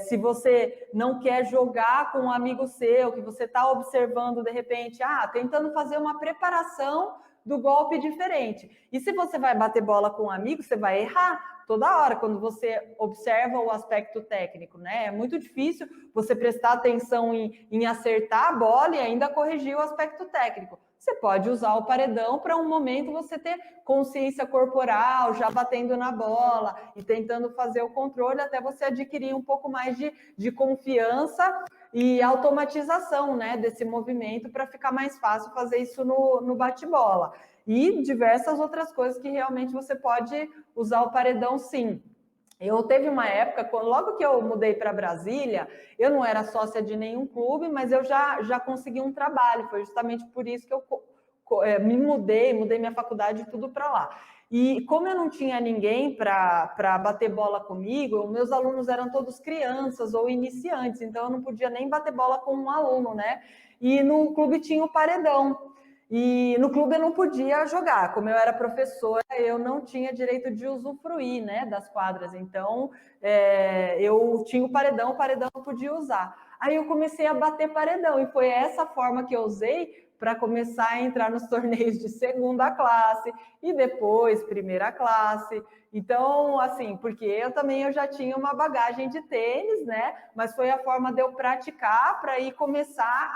se você não quer jogar com um amigo seu, que você está observando de repente, tentando fazer uma preparação do golpe diferente. E se você vai bater bola com um amigo, você vai errar toda hora quando você observa o aspecto técnico, né? É muito difícil você prestar atenção em acertar a bola e ainda corrigir o aspecto técnico. Você pode usar o paredão para um momento você ter consciência corporal, já batendo na bola e tentando fazer o controle até você adquirir um pouco mais de confiança e automatização, né, desse movimento para ficar mais fácil fazer isso no bate-bola. E diversas outras coisas que realmente você pode usar o paredão, sim. Eu teve uma época, logo que eu mudei para Brasília, eu não era sócia de nenhum clube, mas eu já consegui um trabalho. Foi justamente por isso que eu me mudei minha faculdade tudo para lá. E como eu não tinha ninguém para bater bola comigo, meus alunos eram todos crianças ou iniciantes, então eu não podia nem bater bola com um aluno, né? E no clube tinha o paredão. E no clube eu não podia jogar, como eu era professora, eu não tinha direito de usufruir, né, das quadras, então eu tinha o paredão eu podia usar. Aí eu comecei a bater paredão, e foi essa forma que eu usei para começar a entrar nos torneios de segunda classe, e depois primeira classe. Então, assim, porque eu já tinha uma bagagem de tênis, né, mas foi a forma de eu praticar para ir começar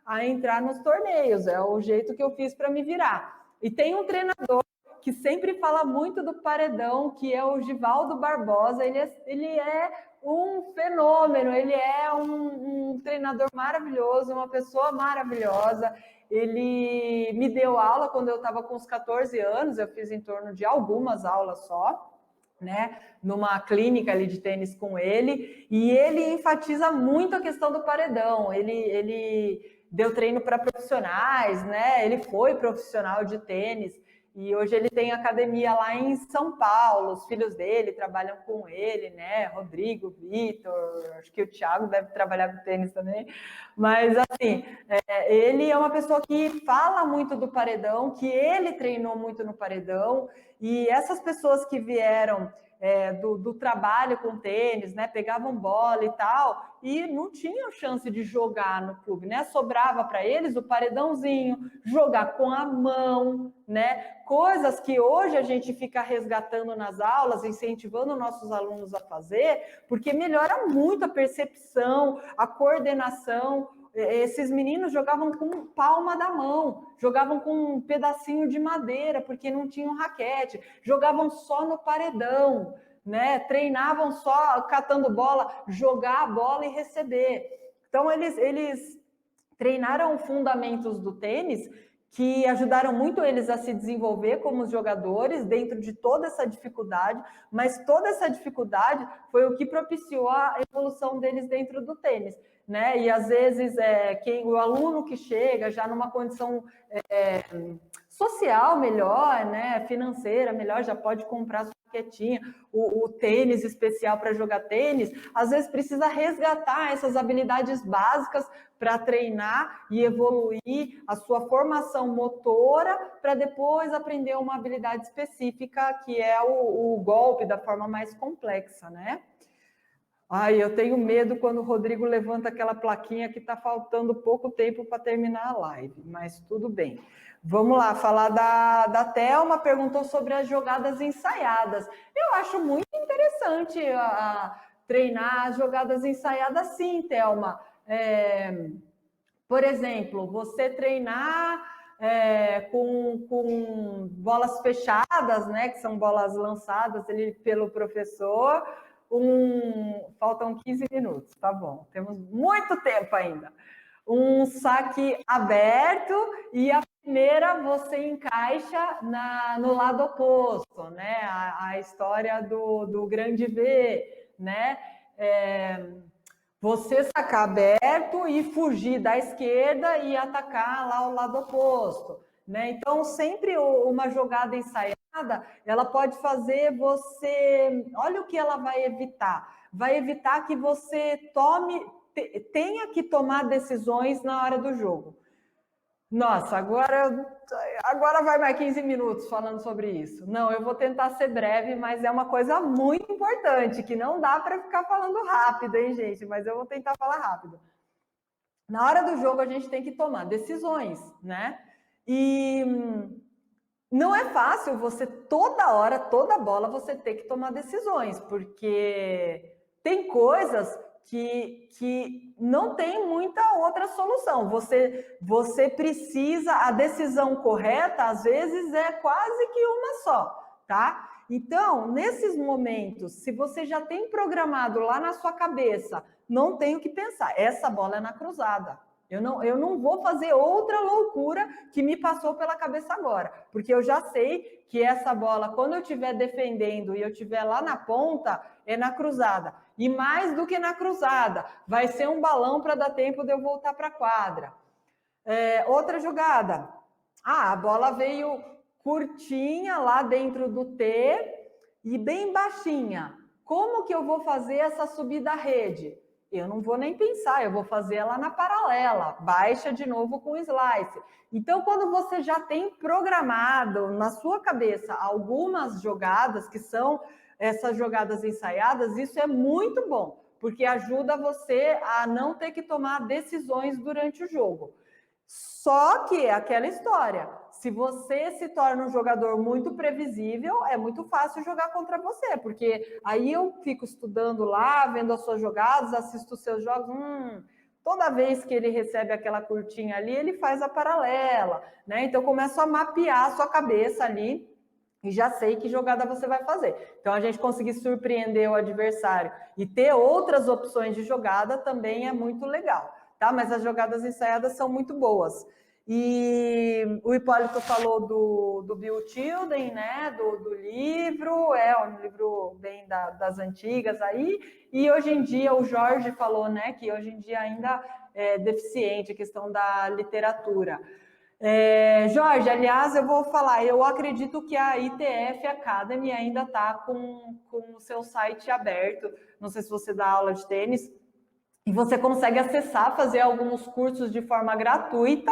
a entrar nos torneios, é o jeito que eu fiz para me virar. E tem um treinador que sempre fala muito do paredão, que é o Givaldo Barbosa. Ele é um fenômeno, ele é um treinador maravilhoso, uma pessoa maravilhosa. Ele me deu aula quando eu estava com uns 14 anos, eu fiz em torno de algumas aulas só, né, numa clínica ali de tênis com ele, e ele enfatiza muito a questão do paredão. Ele deu treino para profissionais, né? Ele foi profissional de tênis e hoje ele tem academia lá em São Paulo. Os filhos dele trabalham com ele, né? Rodrigo, Vitor, acho que o Thiago deve trabalhar com tênis também. Mas assim, ele é uma pessoa que fala muito do paredão, que ele treinou muito no paredão, e essas pessoas que vieram do trabalho com tênis, né, pegavam bola e tal, e não tinham chance de jogar no clube, né? Sobrava para eles o paredãozinho, jogar com a mão, né? Coisas que hoje a gente fica resgatando nas aulas, incentivando nossos alunos a fazer, porque melhora muito a percepção, a coordenação. Esses meninos jogavam com palma da mão, jogavam com um pedacinho de madeira, porque não tinham raquete, jogavam só no paredão, né? Treinavam só catando bola, jogar a bola e receber. Então, eles treinaram fundamentos do tênis que ajudaram muito eles a se desenvolver como jogadores dentro de toda essa dificuldade, mas toda essa dificuldade foi o que propiciou a evolução deles dentro do tênis, né? E às vezes o aluno que chega já numa condição social melhor, né, financeira melhor, já pode comprar sua raquetinha, o tênis especial para jogar tênis, às vezes precisa resgatar essas habilidades básicas para treinar e evoluir a sua formação motora para depois aprender uma habilidade específica que é o golpe da forma mais complexa, né? Ai, eu tenho medo quando o Rodrigo levanta aquela plaquinha que está faltando pouco tempo para terminar a live, mas tudo bem. Vamos lá, falar da Thelma, perguntou sobre as jogadas ensaiadas. Eu acho muito interessante treinar as jogadas ensaiadas sim, Thelma. Por exemplo, você treinar com bolas fechadas, né, que são bolas lançadas ali pelo professor, faltam 15 minutos, tá bom, temos muito tempo ainda. Um saque aberto e a primeira você encaixa no lado oposto, né? A história do grande V, né? Você sacar aberto e fugir da esquerda e atacar lá o lado oposto, né? Então, sempre uma jogada ensaiada, ela pode fazer você... Olha o que ela vai evitar. Vai evitar que você tenha que tomar decisões na hora do jogo. Nossa, agora vai mais 15 minutos falando sobre isso. Não, eu vou tentar ser breve, mas é uma coisa muito importante, que não dá para ficar falando rápido, hein, gente? Mas eu vou tentar falar rápido. Na hora do jogo, a gente tem que tomar decisões, né? E não é fácil você, toda hora, toda bola, você ter que tomar decisões, porque tem coisas que não tem muita outra solução. Você precisa, a decisão correta, às vezes, é quase que uma só, tá? Então, nesses momentos, se você já tem programado lá na sua cabeça, não tem o que pensar, essa bola é na cruzada. Eu não vou fazer outra loucura que me passou pela cabeça agora, porque eu já sei que essa bola, quando eu estiver defendendo e eu estiver lá na ponta, é na cruzada. E mais do que na cruzada, vai ser um balão para dar tempo de eu voltar para a quadra. Outra jogada. A bola veio curtinha lá dentro do T e bem baixinha. Como que eu vou fazer essa subida à rede? Eu não vou nem pensar, eu vou fazer ela na paralela, baixa de novo com slice. Então, quando você já tem programado na sua cabeça algumas jogadas, que são essas jogadas ensaiadas, isso é muito bom, porque ajuda você a não ter que tomar decisões durante o jogo. Só que é aquela história, se você se torna um jogador muito previsível, é muito fácil jogar contra você, porque aí eu fico estudando lá, vendo as suas jogadas, assisto os seus jogos, toda vez que ele recebe aquela curtinha ali, ele faz a paralela, né? Então eu começo a mapear a sua cabeça ali e já sei que jogada você vai fazer. Então a gente conseguir surpreender o adversário e ter outras opções de jogada também é muito legal. Tá? Mas as jogadas ensaiadas são muito boas. E o Hipólito falou do Bill Tilden, né? Do livro, um livro bem das antigas aí. E hoje em dia o Jorge falou, né? Que hoje em dia ainda é deficiente a questão da literatura. Jorge, aliás, eu vou falar, eu acredito que a ITF Academy ainda está com o seu site aberto. Não sei se você dá aula de tênis. E você consegue acessar, fazer alguns cursos de forma gratuita,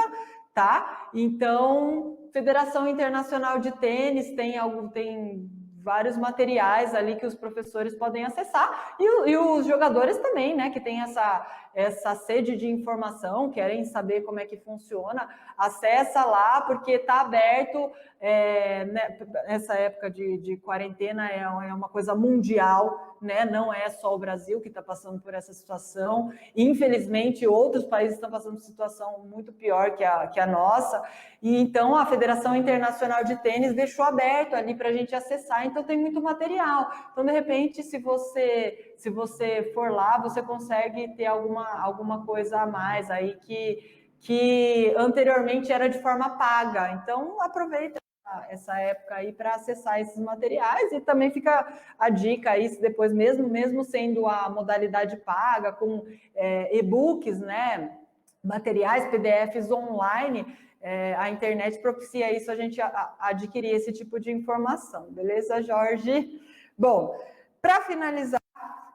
tá? Então, Federação Internacional de Tênis tem vários materiais ali que os professores podem acessar e os jogadores também, né? Que tem essa sede de informação, querem saber como é que funciona, acessa lá, porque está aberto, né, essa época de quarentena é uma coisa mundial, né? Não é só o Brasil que está passando por essa situação, infelizmente outros países estão passando por situação muito pior que a nossa, e então a Federação Internacional de Tênis deixou aberto ali para a gente acessar, então tem muito material, então de repente se você for lá, você consegue ter alguma coisa a mais aí que anteriormente era de forma paga. Então, aproveita essa época aí para acessar esses materiais e também fica a dica aí, se depois mesmo sendo a modalidade paga, com e-books, né? materiais, PDFs online, a internet propicia isso, a gente adquirir esse tipo de informação. Beleza, Jorge? Bom, para finalizar,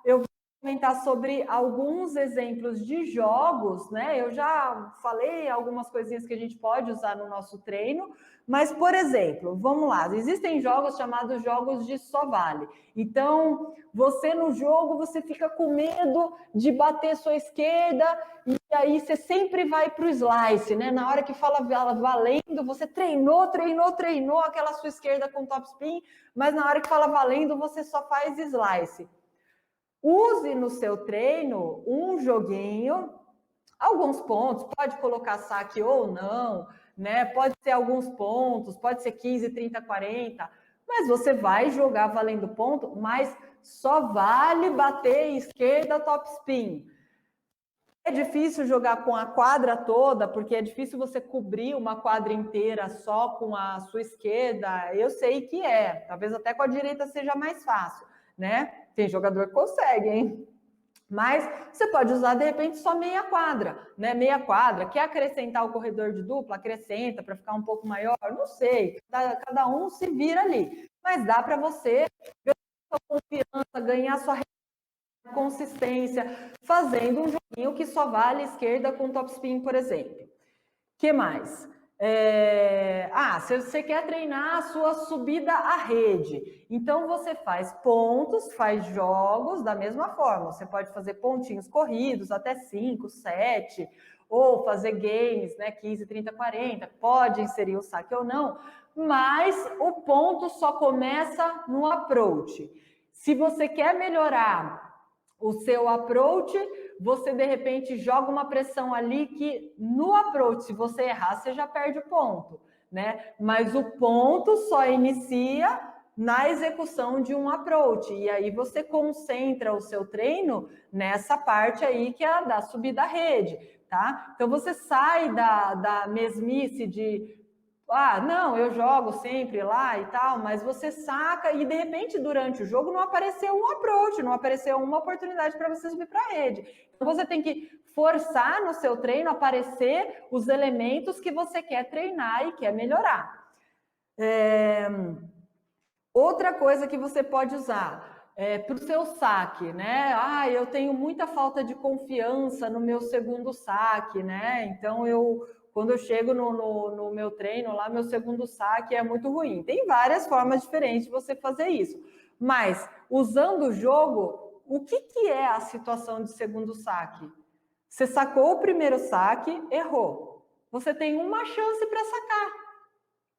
eu vou comentar sobre alguns exemplos de jogos, né? Eu já falei algumas coisinhas que a gente pode usar no nosso treino, mas, por exemplo, vamos lá, existem jogos chamados jogos de só vale. Então, você no jogo, você fica com medo de bater sua esquerda e aí você sempre vai para o slice, né? Na hora que fala valendo, você treinou aquela sua esquerda com top spin, mas na hora que fala valendo, você só faz slice. Use no seu treino um joguinho, alguns pontos, pode colocar saque ou não, né? Pode ser alguns pontos, pode ser 15, 30, 40, mas você vai jogar valendo ponto, mas só vale bater esquerda top spin. É difícil jogar com a quadra toda, porque é difícil você cobrir uma quadra inteira só com a sua esquerda. Eu sei que talvez até com a direita seja mais fácil, né? Tem jogador que consegue, hein? Mas você pode usar, de repente, só meia quadra, né? Meia quadra. Quer acrescentar o corredor de dupla? Acrescenta para ficar um pouco maior? Não sei. Cada um se vira ali. Mas dá para você ganhar sua confiança, ganhar sua consistência, fazendo um joguinho que só vale esquerda com top spin, por exemplo. Que mais? Se você quer treinar a sua subida à rede, então você faz pontos, faz jogos da mesma forma. Você pode fazer pontinhos corridos, até 5, 7, ou fazer games, né, 15, 30, 40, pode inserir o saque ou não, mas o ponto só começa no approach. Se você quer melhorar o seu approach, você de repente joga uma pressão ali que no approach, se você errar, você já perde o ponto, né? Mas o ponto só inicia na execução de um approach, e aí você concentra o seu treino nessa parte aí que é a da subida à rede, tá? Então você sai da mesmice de não, eu jogo sempre lá e tal, mas você saca e de repente durante o jogo não apareceu um approach, não apareceu uma oportunidade para você subir para a rede. Então você tem que forçar no seu treino aparecer os elementos que você quer treinar e quer melhorar. Outra coisa que você pode usar para o seu saque, né? Eu tenho muita falta de confiança no meu segundo saque, né? Então quando eu chego no meu treino lá, meu segundo saque é muito ruim. Tem várias formas diferentes de você fazer isso. Mas, usando o jogo, o que é a situação de segundo saque? Você sacou o primeiro saque, errou. Você tem uma chance para sacar,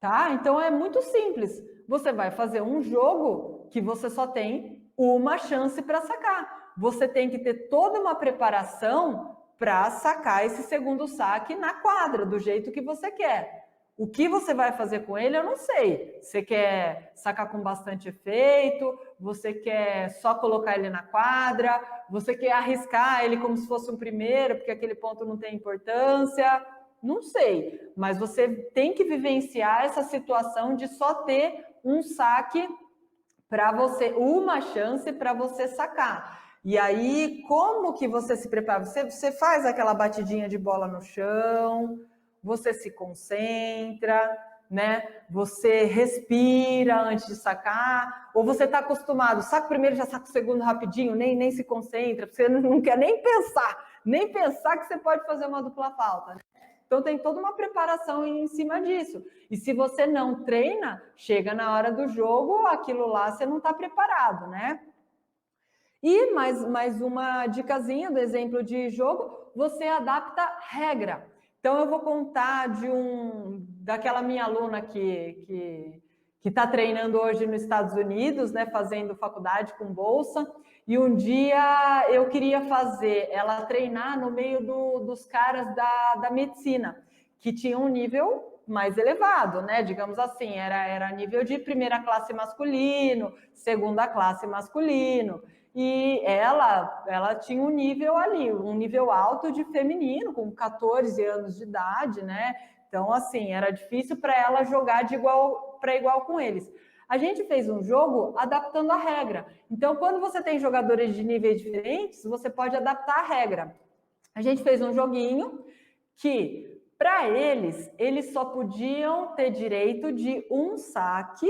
tá? Então, é muito simples. Você vai fazer um jogo que você só tem uma chance para sacar. Você tem que ter toda uma preparação para sacar esse segundo saque na quadra, do jeito que você quer. O que você vai fazer com ele, eu não sei. Você quer sacar com bastante efeito? Você quer só colocar ele na quadra? Você quer arriscar ele como se fosse um primeiro, porque aquele ponto não tem importância? Não sei. Mas você tem que vivenciar essa situação de só ter um saque para você, uma chance para você sacar. E aí, como que você se prepara? Você faz aquela batidinha de bola no chão, você se concentra, né? Você respira antes de sacar, ou você está acostumado, saca o primeiro, já saca o segundo rapidinho, nem se concentra, você não quer nem pensar que você pode fazer uma dupla falta, né? Então tem toda uma preparação em cima disso. E se você não treina, chega na hora do jogo, aquilo lá você não está preparado, né? E mais uma dicasinha do exemplo de jogo, você adapta regra. Então eu vou contar daquela minha aluna que está treinando hoje nos Estados Unidos, né, fazendo faculdade com bolsa, e um dia eu queria fazer ela treinar no meio dos caras da medicina, que tinham um nível mais elevado, né? Digamos assim, era nível de primeira classe masculino, segunda classe masculino, e ela tinha um nível ali, um nível alto de feminino, com 14 anos de idade, né? Então, assim, era difícil para ela jogar de igual para igual com eles. A gente fez um jogo adaptando a regra. Então, quando você tem jogadores de níveis diferentes, você pode adaptar a regra. A gente fez um joguinho que, para eles só podiam ter direito de um saque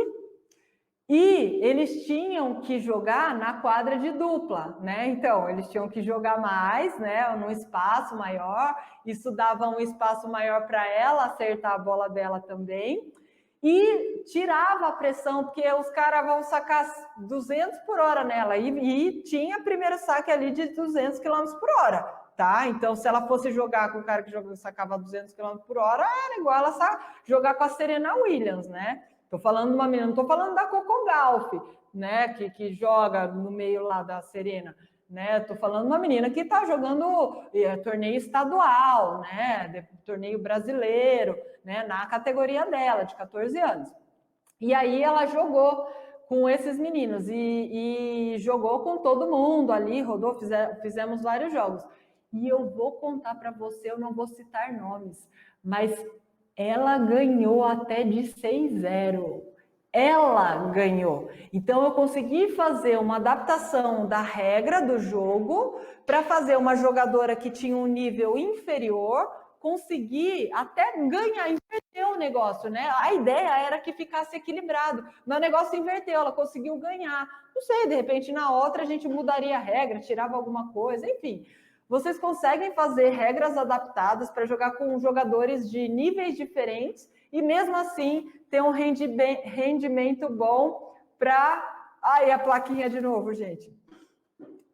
e eles tinham que jogar na quadra de dupla, né? Então, eles tinham que jogar mais, né? Num espaço maior, isso dava um espaço maior para ela acertar a bola dela também. E tirava a pressão, porque os caras vão sacar 200 por hora nela. E tinha primeiro saque ali de 200 km por hora, tá? Então, se ela fosse jogar com o cara que sacava 200 km por hora, era igual ela jogar com a Serena Williams, né? Tô falando de uma menina, não tô falando da Coco Gauff, né? Que joga no meio lá da Serena, né? Tô falando de uma menina que tá jogando torneio estadual, né? Torneio brasileiro, né? Na categoria dela, de 14 anos. E aí ela jogou com esses meninos e jogou com todo mundo ali, rodou, fizemos vários jogos. E eu vou contar para você, eu não vou citar nomes, mas ela ganhou até de 6-0. Ela ganhou. Então eu consegui fazer uma adaptação da regra do jogo para fazer uma jogadora que tinha um nível inferior conseguir até ganhar, inverter o negócio, né? A ideia era que ficasse equilibrado, mas o negócio inverteu, ela conseguiu ganhar. Não sei, de repente na outra a gente mudaria a regra, tirava alguma coisa, enfim. Vocês conseguem fazer regras adaptadas para jogar com jogadores de níveis diferentes e mesmo assim ter um rendimento bom para... Aí a plaquinha de novo, gente.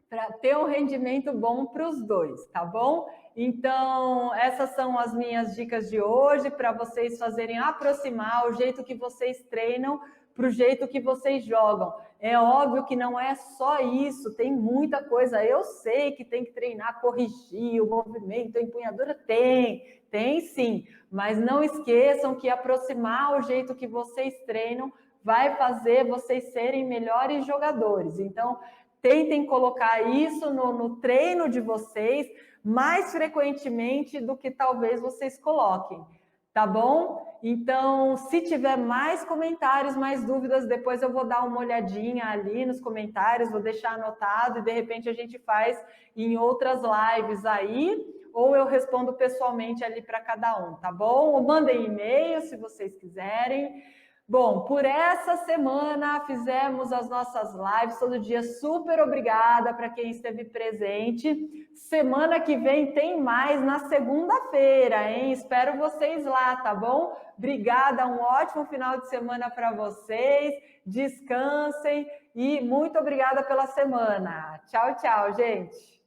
Para ter um rendimento bom para os dois, tá bom? Então, essas são as minhas dicas de hoje para vocês fazerem aproximar o jeito que vocês treinam para o jeito que vocês jogam. É óbvio que não é só isso, tem muita coisa. Eu sei que tem que treinar, corrigir o movimento, a empunhadura tem sim. Mas não esqueçam que aproximar o jeito que vocês treinam vai fazer vocês serem melhores jogadores. Então, tentem colocar isso no treino de vocês mais frequentemente do que talvez vocês coloquem, tá bom? Então, se tiver mais comentários, mais dúvidas, depois eu vou dar uma olhadinha ali nos comentários, vou deixar anotado e de repente a gente faz em outras lives aí, ou eu respondo pessoalmente ali para cada um, tá bom? Ou mandem e-mail se vocês quiserem. Bom, por essa semana fizemos as nossas lives todo dia. Super obrigada para quem esteve presente. Semana que vem tem mais na segunda-feira, hein? Espero vocês lá, tá bom? Obrigada, um ótimo final de semana para vocês. Descansem e muito obrigada pela semana. Tchau, tchau, gente.